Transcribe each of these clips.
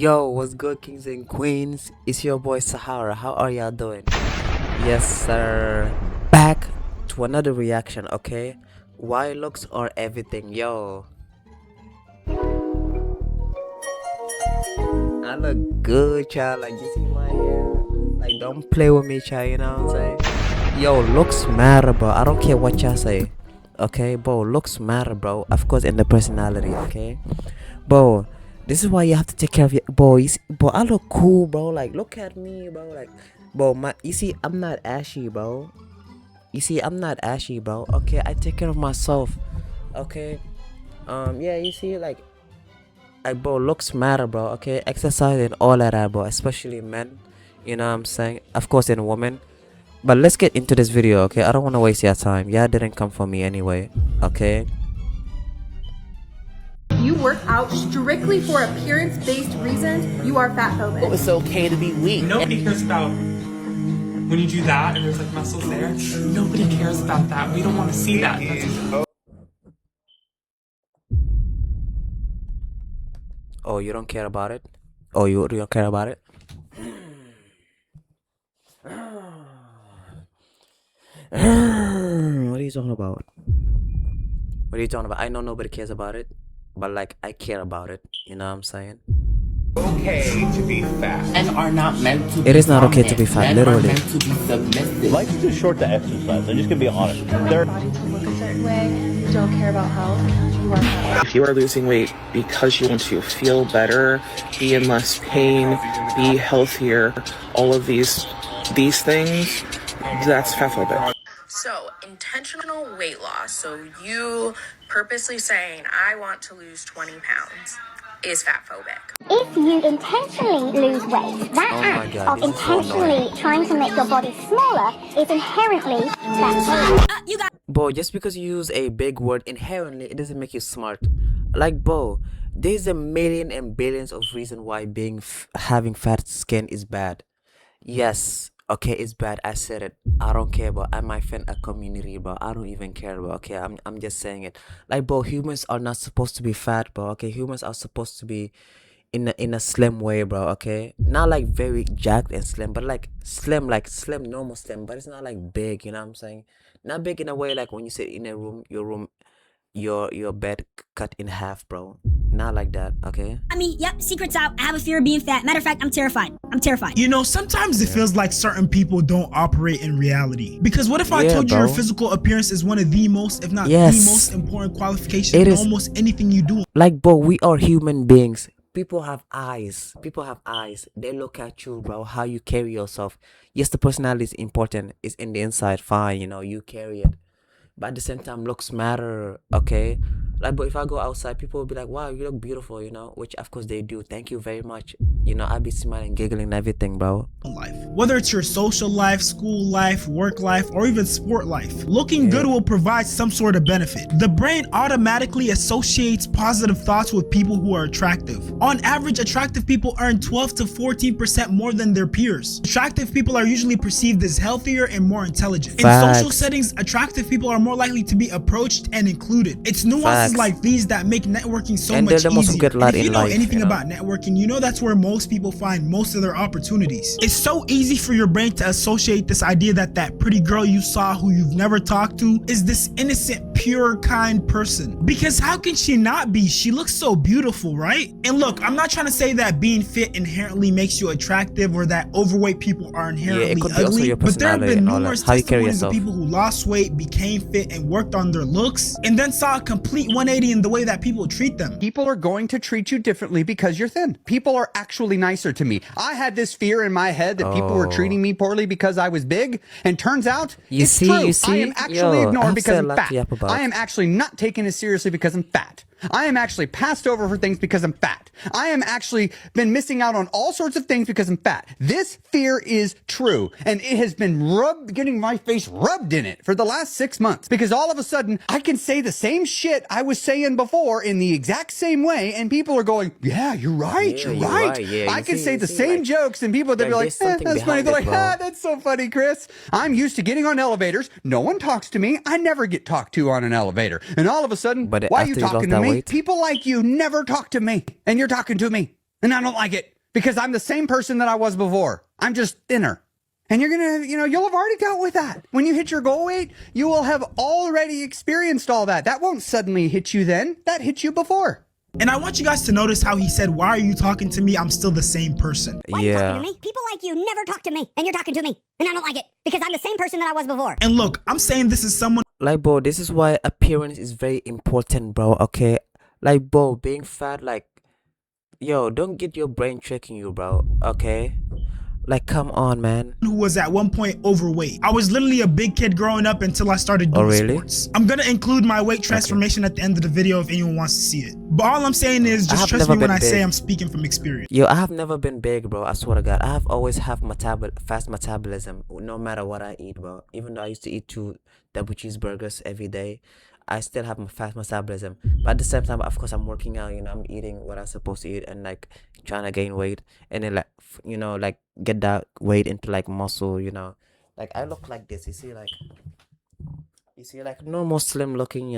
Yo, what's good, kings and queens? It's your boy Sahara. How are y'all doing? Yes, sir. Back to another reaction, okay? Why looks are everything, yo. I look good, child. Like, you see my hair? Like, don't play with me, child. You know what I'm saying? Yo, looks matter, bro. I don't care what y'all say. Okay, bro. Looks matter, bro. Of course, in the personality, okay? Bro, this is why you have to take care of your boys. Bro, I look cool, bro. Like, look at me, bro. Like, bro, you see, I'm not ashy, bro. You see, I'm not ashy, bro. Okay, I take care of myself. Okay. Yeah, you see, like, bro, looks matter, bro. Okay, exercise and all of that, bro. Especially men. You know what I'm saying? Of course, in women. But let's get into this video, okay? I don't want to waste your time. Yeah, didn't come for me anyway. Okay. You work out strictly for appearance-based reasons, you are fat phobic. It's okay to be weak. Nobody cares about when you do that and there's like muscles there. Nobody cares about that. We don't want to see that. Oh, you don't care about it? Oh, you don't care about it? What are you talking about? What are you talking about? I know nobody cares about it, but like I care about it. You know what I'm saying? Okay to be fat. And are not meant to be It is not okay to be fat, Men literally. are meant to be submissive. Life's too short to exercise. I'm just gonna be honest. There. Body to look a certain way, you don't care about health, you are fat. If you are losing weight because you want to feel better, be in less pain, be healthier, all of these things, that's fat phobic. So, intentional weight loss. So, you purposely saying, I want to lose 20 pounds is fat phobic. If you intentionally lose weight, that Oh my act God, of this is so intentionally trying to make your body smaller is inherently fat phobic. Bro, just because you use a big word inherently, it doesn't make you smart. Like, bro, there's a million and billions of reasons why having fat skin is bad. Yes, okay, it's bad. I said it. I don't care, bro. I might offend a community, bro. I don't even care, bro. Okay, I'm just saying it. Like, bro, humans are not supposed to be fat, bro. Okay, humans are supposed to be in a slim way, bro. Okay, not like very jacked and slim, but like slim, normal slim. But it's not like big. You know what I'm saying? Not big in a way like when you sit in a room, your bed cut in half, bro. Not like that, okay? I mean, yep, secret's out. I have a fear of being fat. Matter of fact, I'm terrified. You know, sometimes it feels like certain people don't operate in reality. Because what if I told you your physical appearance is one of the most, if not the most important qualification in almost anything you do? Like, bro, we are human beings. People have eyes. They look at you, bro, how you carry yourself. Yes, the personality is important. It's in the inside, fine, you know, you carry it. But at the same time, looks matter, okay? Like, but if I go outside, people will be like, wow, you look beautiful, you know? Which, of course, they do. Thank you very much. You know, I'll be smiling, giggling, and everything, bro. Life. Whether it's your social life, school life, work life, or even sport life, looking good will provide some sort of benefit. The brain automatically associates positive thoughts with people who are attractive. On average, attractive people earn 12 to 14% more than their peers. Attractive people are usually perceived as healthier and more intelligent. In social settings, attractive people are more likely to be approached and included. It's nuances like these that make networking so much easier. And if you know anything about networking, you know that's where most people find most of their opportunities. It's so easy for your brain to associate this idea that that pretty girl you saw who you've never talked to is this innocent, pure, kind person. Because how can she not be? She looks so beautiful, right? And look, I'm not trying to say that being fit inherently makes you attractive or that overweight people are inherently ugly, but there have been numerous testimonies of people who lost weight, became fit, and worked on their looks, and then saw a complete 180 in the way that people treat them. People are going to treat you differently because you're thin. People are actually nicer to me. I had this fear in my head that people were treating me poorly because I was big, and turns out it's true. I am actually ignored because I'm fat. I am actually not taken as seriously because I'm fat. I am actually passed over for things because I'm fat. I am actually been missing out on all sorts of things because I'm fat. This fear is true, and it has been getting my face rubbed in it for the last 6 months, because all of a sudden I can say the same shit I was saying before in the exact same way, and people are going, yeah, you're right, you're right. I can say the same jokes, and people, they'll be like, that's funny. They're like, that's so funny, Chris. I'm used to getting on elevators. No one talks to me. I never get talked to on an elevator. And all of a sudden, why are you talking to me? People like you never talk to me, and you're talking to me. And I don't like it because I'm the same person that I was before. I'm just thinner. And you're going to, you'll have already dealt with that. When you hit your goal weight, you will have already experienced all that. That won't suddenly hit you then. That hit you before. And I want you guys to notice how he said, why are you talking to me? I'm still the same person. Why are you talking to me? People like you never talk to me, and you're talking to me. And I don't like it, because I'm the same person that I was before. And look, I'm saying this is someone... Like, bro, this is why appearance is very important, bro, okay? Like, bro, being fat, like, yo, don't get your brain tricking you, bro, okay? Like, come on, man. Who was at one point overweight. I was literally a big kid growing up until I started doing sports. I'm gonna include my weight transformation at the end of the video if anyone wants to see it. But all I'm saying is just trust me when I say I'm speaking from experience. Yo, I have never been big, bro. I swear to God. I have always have fast metabolism no matter what I eat, bro. Even though I used to eat 2 double cheeseburgers every day, I still have fast metabolism. But at the same time, of course, I'm working out, I'm eating what I'm supposed to eat and like trying to gain weight and then like, like get that weight into like muscle, like I look like this, you see like normal slim looking,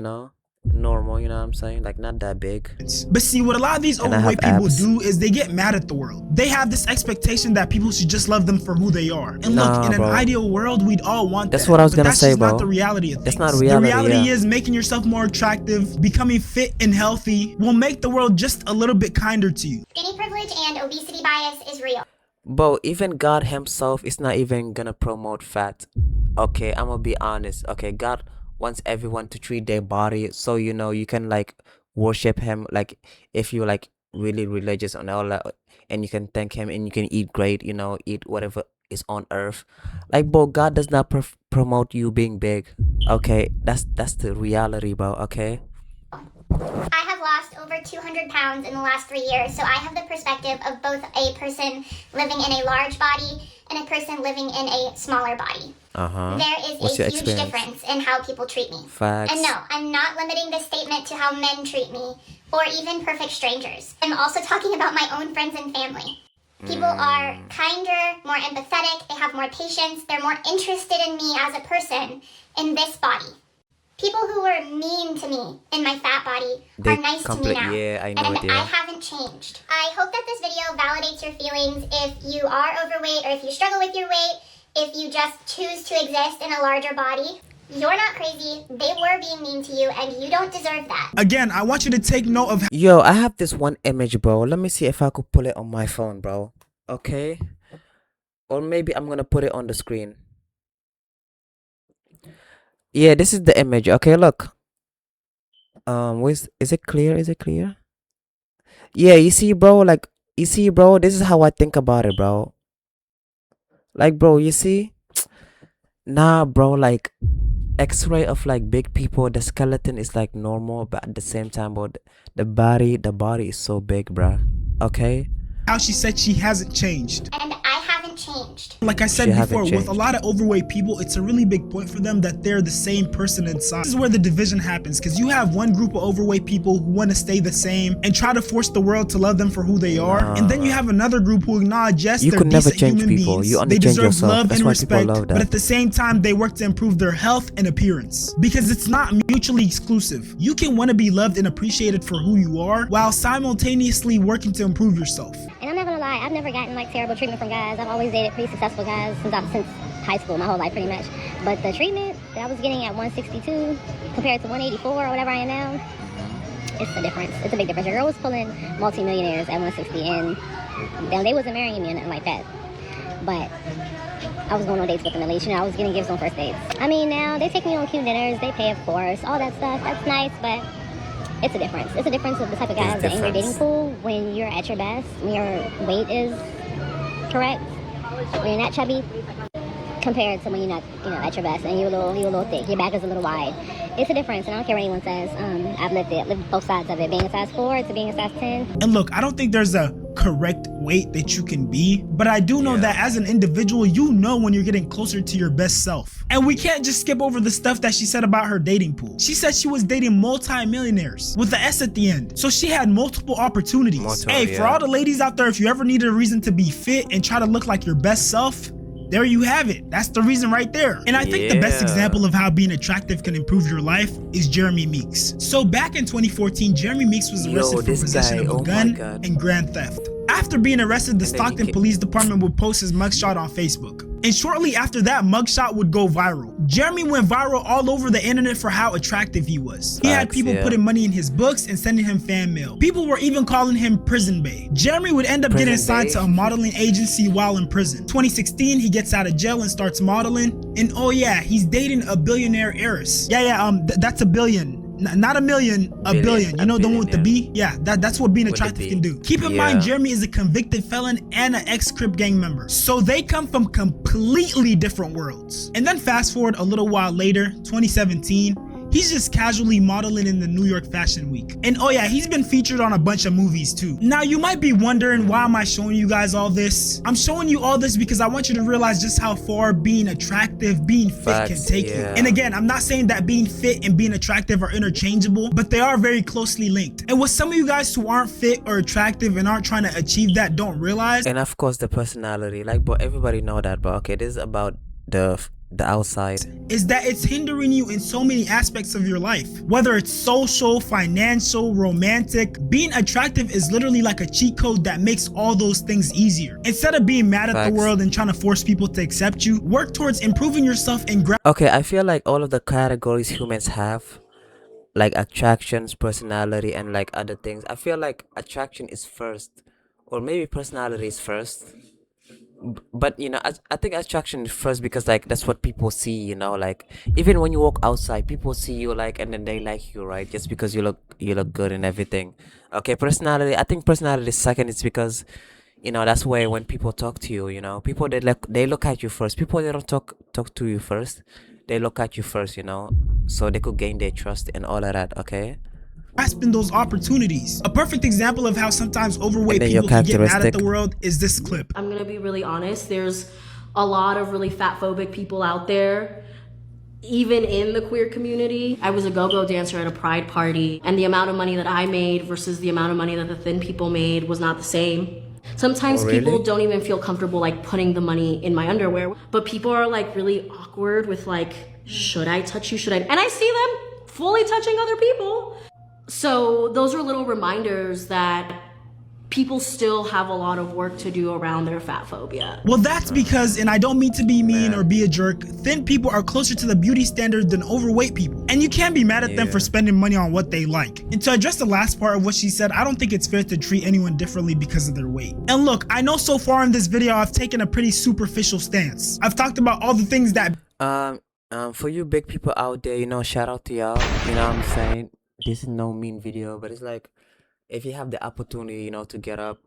normal, you know what I'm saying, like not that big. But see, what a lot of these overweight people do is they get mad at the world. They have this expectation that people should just love them for who they are. And look, in an ideal world, we'd all want that. That's what I was gonna say, bro. That's not the reality of things. That's not reality. The reality is making yourself more attractive, becoming fit and healthy will make the world just a little bit kinder to you. Skinny privilege and obesity bias is real. Bro, even God himself is not even gonna promote fat. Okay, I'm gonna be honest. Okay, God wants everyone to treat their body so you can like worship him, like if you're like really religious and all that, and you can thank him and you can eat great, eat whatever is on earth. Like, bro, God does not promote you being big. Okay, that's the reality, bro. Okay, I have lost over 200 pounds in the last 3 years, so I have the perspective of both a person living in a large body and a person living in a smaller body. There is a huge difference in how people treat me. Facts. And no, I'm not limiting this statement to how men treat me, or even perfect strangers. I'm also talking about my own friends and family. People are kinder, more empathetic, they have more patience, they're more interested in me as a person in this body. People who were mean to me in my fat body are nice to me now. Yeah, I know and I haven't changed. I hope that this video validates your feelings if you are overweight or if you struggle with your weight, if you just choose to exist in a larger body. You're not crazy. They were being mean to you and you don't deserve that. Again, I want you to take note of... Yo, I have this one image, bro. Let me see if I could pull it on my phone, bro. Okay? Or maybe I'm gonna put it on the screen. Yeah, this is the image. Okay, look. Is it clear? Is it clear? Yeah, you see, bro, like, this is how I think about it, bro. Like, bro, you see? Nah, bro, like, x-ray of like big people, the skeleton is like normal, but at the same time, bro, the body is so big, bro. Okay? How she said she hasn't changed. And I haven't changed. Like I said before, with a lot of overweight people, it's a really big point for them that they're the same person inside. This is where the division happens, because you have one group of overweight people who want to stay the same and try to force the world to love them for who they are. And then you have another group who acknowledge, yes, they're decent human beings. They deserve love and respect, but at the same time, they work to improve their health and appearance. Because it's not mutually exclusive. You can want to be loved and appreciated for who you are, while simultaneously working to improve yourself. And I'm not gonna lie, I've never gotten like terrible treatment from guys. I've always dated pretty successful guys since high school, my whole life pretty much. But the treatment that I was getting at 162 compared to 184 or whatever I am now, it's a difference. It's a big difference. A girl was pulling multi-millionaires at 160 and they wasn't marrying me or nothing like that. But I was going on dates with them at least. I was getting gifts on first dates. I mean, now they take me on cute dinners, they pay, of course, all that stuff. That's nice, but it's a difference. It's a difference of the type of guys that in your dating pool when you're at your best, when your weight is correct, when you're not chubby, compared to when you're not, at your best and you're a little thick, your back is a little wide. It's a difference, and I don't care what anyone says. I've lived both sides of it, being a size 4 to being a size 10. And look, I don't think there's a correct weight that you can be, but I do know that as an individual, you know when you're getting closer to your best self. And we can't just skip over the stuff that she said about her dating pool. She said she was dating multi-millionaires with the S at the end. So she had multiple opportunities. For all the ladies out there, if you ever needed a reason to be fit and try to look like your best self, There you have it. That's the reason right there. And I think the best example of how being attractive can improve your life is Jeremy Meeks. So back in 2014, Jeremy Meeks was arrested for possession of a gun and grand theft. After being arrested, the Stockton Police Department would post his mugshot on Facebook. And shortly after that, mugshot would go viral. Jeremy went viral all over the internet for how attractive he was. He had people putting money in his books and sending him fan mail. People were even calling him Prison Bae. Jeremy would end up getting assigned to a modeling agency while in prison. 2016, he gets out of jail and starts modeling. And oh yeah, he's dating a billionaire heiress. That's a billion. Not a million, a billion. You know the one with the B? Yeah, that's what being attractive can do. Keep in mind, Jeremy is a convicted felon and an ex-Crip gang member. So they come from completely different worlds. And then fast forward a little while later, 2017, he's just casually modeling in the New York Fashion Week. And oh yeah, he's been featured on a bunch of movies too. Now you might be wondering, why am I showing you guys all this? I'm showing you all this because I want you to realize just how far being attractive, being fit can take you. And again, I'm not saying that being fit and being attractive are interchangeable, but they are very closely linked. And what some of you guys who aren't fit or attractive and aren't trying to achieve that don't realize, and of course the personality, like, but everybody know that, but okay, this is about the outside, is that it's hindering you in so many aspects of your life. Whether it's social, financial, romantic, being attractive is literally like a cheat code that makes all those things easier. Instead of being mad at the world and trying to force people to accept you, work towards improving yourself and okay, I feel like all of the categories humans have, like attractions, personality, and like other things, I feel like attraction is first, or maybe personality is first. But you know, I think attraction is first because like that's what people see, you know, like even when you walk outside, people see you, like, and then they like you, right? Just because you look good and everything. Okay, personality, I think personality is second. It's because, you know, that's where when people talk to you, you know, people, they look at you first. People, they don't talk to you first, they look at you first, you know, so they could gain their trust and all of that. Okay, grasping those opportunities. A perfect example of how sometimes overweight people can get mad at the world is this clip. I'm gonna be really honest, there's a lot of really fat phobic people out there, even in the queer community. I was a go-go dancer at a pride party, and the amount of money that I made versus the amount of money that the thin people made was not the same. Sometimes people don't even feel comfortable like putting the money in my underwear, but people are like really awkward with like, should I touch you, should I? And I see them fully touching other people. So those are little reminders that people still have a lot of work to do around their fat phobia. Well, that's because, and I don't mean to be mean or be a jerk, thin people are closer to the beauty standard than overweight people. And you can't be mad at them for spending money on what they like. And to address the last part of what she said, I don't think it's fair to treat anyone differently because of their weight. And look, I know so far in this video, I've taken a pretty superficial stance. I've talked about all the things that... for you big people out there, you know, shout out to y'all, you know what I'm saying? This is no mean video, but it's like, if you have the opportunity, you know, to get up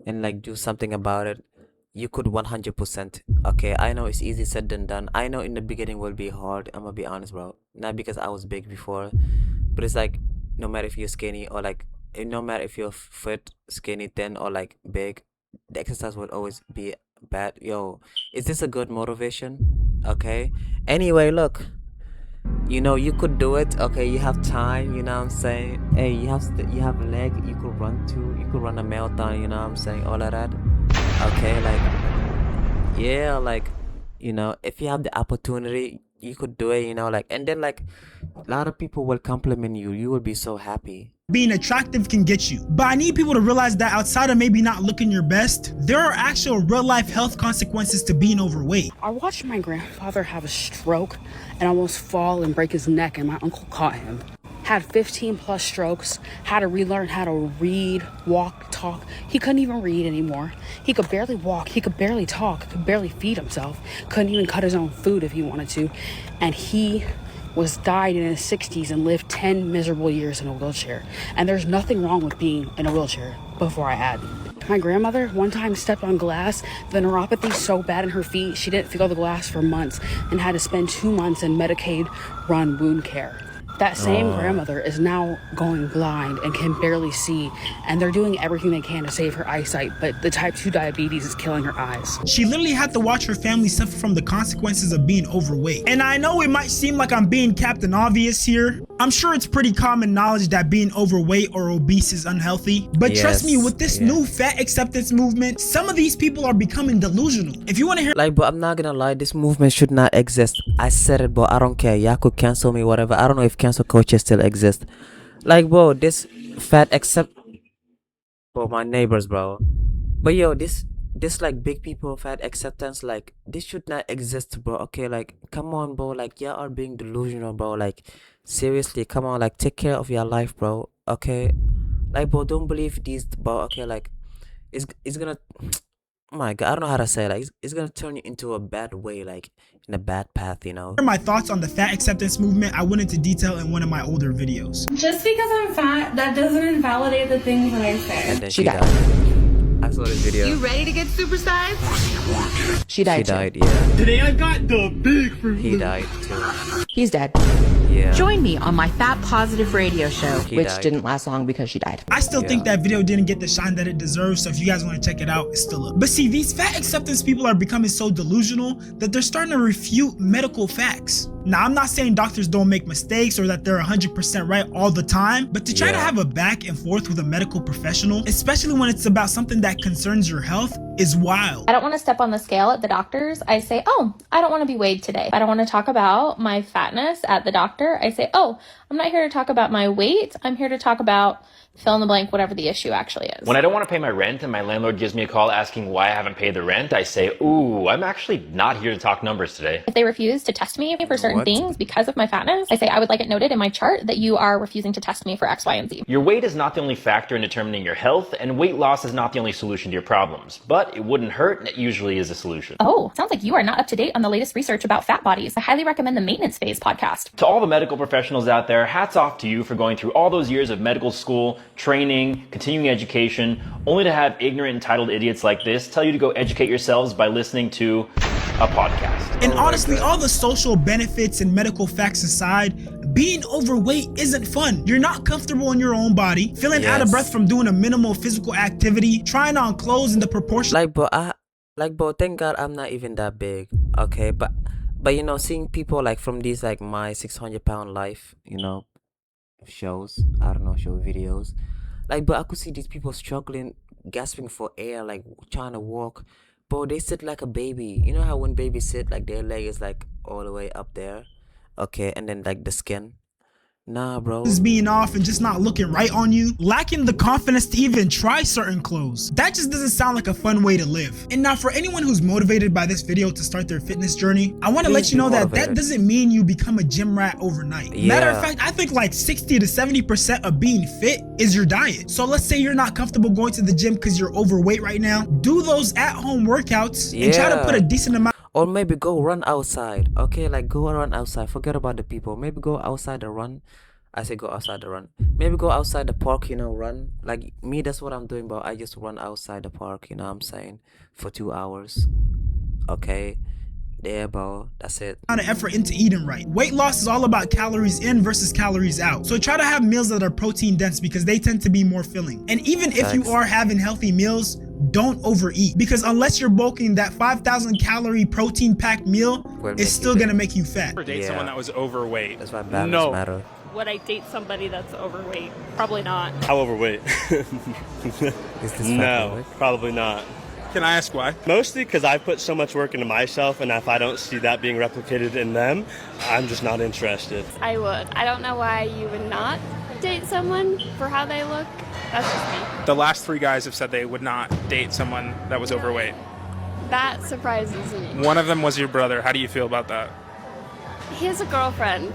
and like do something about it, you could 100%. Okay, I know it's easy said than done. I know in the beginning will be hard, I'm gonna be honest, bro. Not because I was big before, but it's like, no matter if you're skinny or like, no matter if you're fit, skinny, thin, or like big, the exercise will always be bad. Yo, is this a good motivation? Okay, anyway, look, you know, you could do it. Okay, you have time, you know what I'm saying? Hey, you have leg, you could run a marathon, you know what I'm saying? All of that. Okay, like, yeah, like, you know, if you have the opportunity, you could do it, you know, like, and then like a lot of people will compliment you, you will be so happy. Being attractive can get you, but I need people to realize that outside of maybe not looking your best, there are actual real life health consequences to being overweight. I watched my grandfather have a stroke and almost fall and break his neck, and my uncle caught him. Had 15 plus strokes, had to relearn how to read, walk, talk. He couldn't even read anymore. He could barely walk, he could barely talk, could barely feed himself, couldn't even cut his own food if he wanted to. And he died in his 60s and lived 10 miserable years in a wheelchair. And there's nothing wrong with being in a wheelchair, before I add. My grandmother one time stepped on glass, the neuropathy so bad in her feet, she didn't feel the glass for months and had to spend 2 months in Medicaid-run wound care. That same grandmother is now going blind and can barely see, and they're doing everything they can to save her eyesight, but the type 2 diabetes is killing her eyes. She literally had to watch her family suffer from the consequences of being overweight. And I know it might seem like I'm being Captain Obvious here. I'm sure it's pretty common knowledge that being overweight or obese is unhealthy, but trust me, with this new fat acceptance movement, some of these people are becoming delusional. If you want to hear, like, but I'm not gonna lie, this movement should not exist. I said it, but I don't care. Y'all could cancel me, whatever. I don't know if cancel culture still exists. Like, bro, this fat accept, bro, my neighbors, bro. But yo, this like big people fat acceptance, like this should not exist, bro. Okay, like come on, bro. Like y'all are being delusional, bro. Like seriously, come on, like take care of your life, bro. Okay, like, bro, don't believe these, bro. Okay, like it's gonna. Oh my god, I don't know how to say it. Like it's gonna turn you into a bad way, like in a bad path, you know. my thoughts on the fat acceptance movement, I went into detail in one of my older videos. Just because I'm fat, that doesn't invalidate the things that I say. And then she died. I saw this video. You ready to get supersized? She died. She died, yeah. Today I got the big fruit. He died too. He's dead. Yeah. Join me on my Fat Positive radio show, He which died. didn't last long because she died. I still think that video didn't get the shine that it deserves, so if you guys want to check it out, it's still up. But see, these fat acceptance people are becoming so delusional that they're starting to refute medical facts. Now, I'm not saying doctors don't make mistakes or that they're 100% right all the time, but to try to have a back and forth with a medical professional, especially when it's about something that concerns your health, is wild. I don't want to step on the scale at the doctor's. I say, oh, I don't want to be weighed today. I don't want to talk about my fatness at the doctor. I say, oh, I'm not here to talk about my weight. I'm here to talk about fill in the blank, whatever the issue actually is. When I don't want to pay my rent and my landlord gives me a call asking why I haven't paid the rent, I say, ooh, I'm actually not here to talk numbers today. If they refuse to test me for certain things because of my fatness, I say I would like it noted in my chart that you are refusing to test me for X, Y, and Z. Your weight is not the only factor in determining your health, and weight loss is not the only solution to your problems, but it wouldn't hurt, and it usually is a solution. Oh, sounds like you are not up to date on the latest research about fat bodies. I highly recommend the Maintenance Phase podcast. To all the medical professionals out there, hats off to you for going through all those years of medical school, training, continuing education, only to have ignorant, entitled idiots like this tell you to go educate yourselves by listening to a podcast. And honestly, all the social benefits and medical facts aside, being overweight isn't fun. You're not comfortable in your own body, feeling out of breath from doing a minimal physical activity, trying on clothes in the proportion. Like, bro, thank God I'm not even that big. Okay, but you know, seeing people like from these like my 600-pound life, you know, shows, I don't know, show videos. Like, but I could see these people struggling, gasping for air, like trying to walk. Bro, they sit like a baby. You know how when babies sit, like their leg is like all the way up there? Okay, and then like the skin. Nah, bro. Just being off and just not looking right on you, lacking the confidence to even try certain clothes. That just doesn't sound like a fun way to live. And now for anyone who's motivated by this video to start their fitness journey, I want to let you know that that doesn't mean you become a gym rat overnight. Matter of fact, I think like 60 to 70% of being fit is your diet. So let's say you're not comfortable going to the gym because you're overweight right now. Do those at-home workouts and try to put a decent amount. Or maybe go run outside. Okay, like go run outside. Forget about the people. Maybe go outside to run. I say go outside to run. Maybe go outside the park, you know, run. Like me, that's what I'm doing, bro. I just run outside the park, you know what I'm saying? For 2 hours. Okay. There, bro. That's it. Of effort into eating right. Weight loss is all about calories in versus calories out. So try to have meals that are protein dense because they tend to be more filling. And even if you are having healthy meals, don't overeat, because unless you're bulking, that 5,000 calorie protein packed meal is still gonna make you fat. Or date someone that was overweight. That's why balance matter. Would I date somebody that's overweight? Probably not. How overweight? No, probably not. Can I ask why? Mostly because I put so much work into myself, and if I don't see that being replicated in them, I'm just not interested. I would. I don't know why you would not date someone for how they look. That's just me. The last 3 guys have said they would not date someone that was overweight. That surprises me. One of them was your brother. How do you feel about that? He has a girlfriend.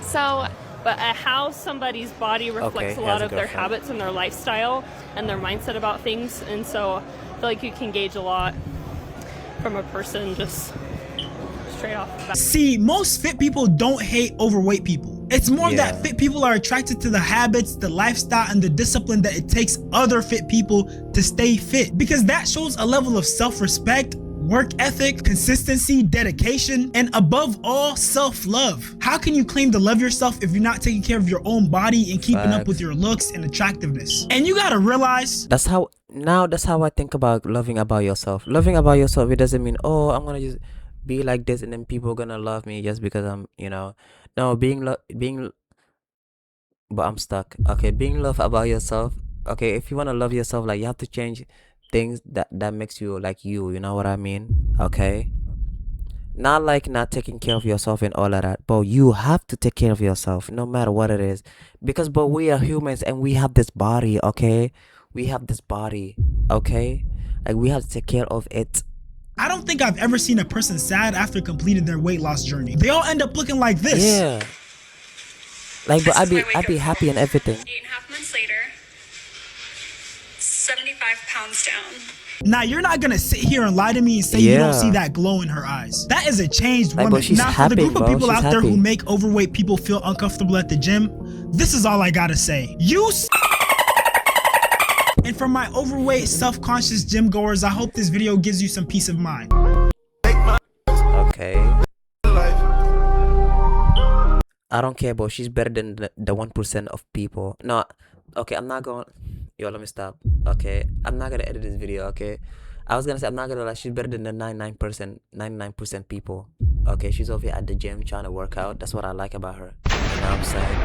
So, but how somebody's body reflects a lot of their habits and their lifestyle and their mindset about things. And so I feel like you can gauge a lot from a person just straight off the bat. See, most fit people don't hate overweight people. It's more that fit people are attracted to the habits, the lifestyle, and the discipline that it takes other fit people to stay fit, because that shows a level of self-respect work ethic, consistency, dedication, and above all, self-love. How can you claim to love yourself if you're not taking care of your own body and keeping up with your looks and attractiveness? And you gotta realize that's how I think about loving about yourself. Loving about yourself, it doesn't mean, oh, I'm gonna just be like this and then people are gonna love me just because I'm, no, but I'm stuck. Okay, being love about yourself. Okay, if you want to love yourself, like, you have to change things that makes you like you know what I mean? Okay, not like not taking care of yourself and all of that, but you have to take care of yourself no matter what it is, because but we are humans and we have this body. Okay, we have this body. Okay, like, we have to take care of it. I don't think I've ever seen a person sad after completing their weight loss journey. They all end up looking like this. Yeah, like, but I'd be happy and everything. 8.5 months later, 75 pounds down. Now, you're not gonna sit here and lie to me and say you don't see that glow in her eyes. That is a changed woman. But she's now, happy, for the group of people out there happy. who make overweight people feel uncomfortable at the gym, this is all I gotta say. And for my overweight, self-conscious gym goers, I hope this video gives you some peace of mind. Okay. I don't care, but she's better than the 1% of people. No, okay, I'm not going. Yo, let me stop. Okay, I'm not gonna edit this video. Okay, I was gonna say I'm not gonna lie. She's better than the 99% people. Okay, she's over here at the gym trying to work out. That's what I like about her. You know what I'm saying?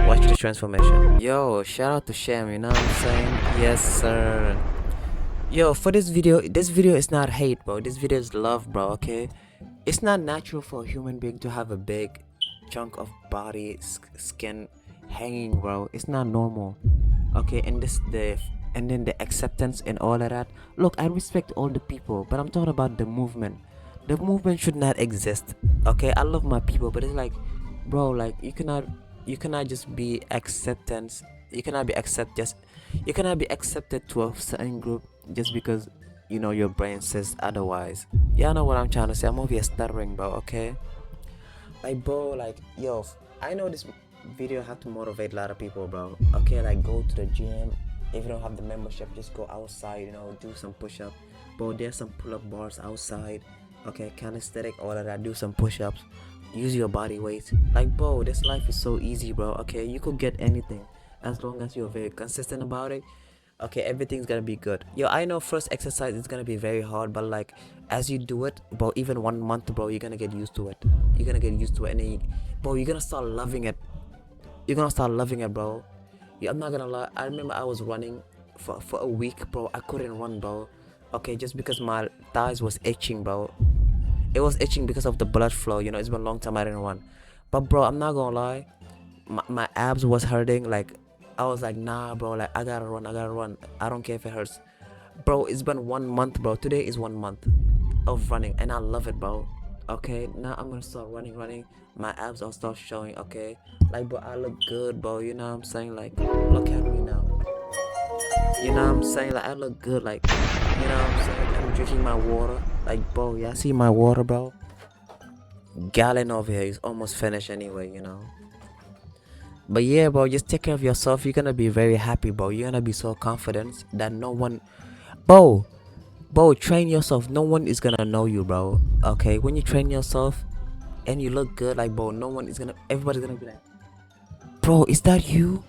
Watch the transformation. Yo, shout out to Shem. You know what I'm saying? Yes, sir. Yo, for this video is not hate, bro. This video is love, bro. Okay, it's not natural for a human being to have a big chunk of body skin hanging, bro. It's not normal. Okay, and then the acceptance and all of that. Look, I respect all the people, but I'm talking about the movement. The movement should not exist. Okay, I love my people, but it's like, bro, like, you cannot just be acceptance. You cannot be accepted to a certain group just because your brain says otherwise. Y'all know what I'm trying to say. I'm over here stuttering, bro. Okay, like, bro, like, yo, I know this video have to motivate a lot of people, bro. Okay, like, go to the gym. If you don't have the membership, just go outside, do some push-up. Bro, there's some pull-up bars outside. Okay, kinesthetic, all of that. Do some push-ups. Use your body weight. Like, bro, this life is so easy, bro. Okay, you could get anything as long as you're very consistent about it. Okay, everything's gonna be good. Yo, I know first exercise is gonna be very hard, but like, as you do it, bro, even 1 month, bro, you're gonna get used to it. You're gonna get used to it, and then bro, you're gonna start loving it. You're gonna start loving it, bro. Yeah, I'm not gonna lie. I remember I was running for a week, bro. I couldn't run, bro. Okay, just because my thighs was itching, bro. It was itching because of the blood flow. It's been a long time I didn't run. But bro, I'm not gonna lie. My abs was hurting. Like, I was like, nah, bro. Like, I gotta run. I don't care if it hurts, bro. It's been 1 month, bro. Today is 1 month of running, and I love it, bro. Okay, now I'm gonna start running. My abs will start showing. Okay, like, bro, I look good, bro. You know what I'm saying? Like, look at me now. You know what I'm saying? Like, I look good. Like, you know what I'm saying? I'm drinking my water. Like, bro, y'all see my water, bro? Gallon over here is almost finished anyway, But yeah, bro, just take care of yourself. You're gonna be very happy, bro. You're gonna be so confident that no one, bro, train yourself. No one is gonna know you, bro. Okay, when you train yourself and you look good, like, bro, everybody's gonna be like, bro, is that you?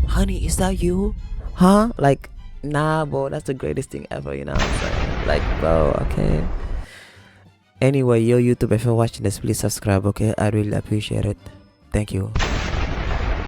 Honey, is that you? Huh? Like, nah, bro, that's the greatest thing ever, you know what I'm saying? Like, bro, okay. Anyway, yo, YouTube, if you're watching this, please subscribe, okay? I really appreciate it. Thank you.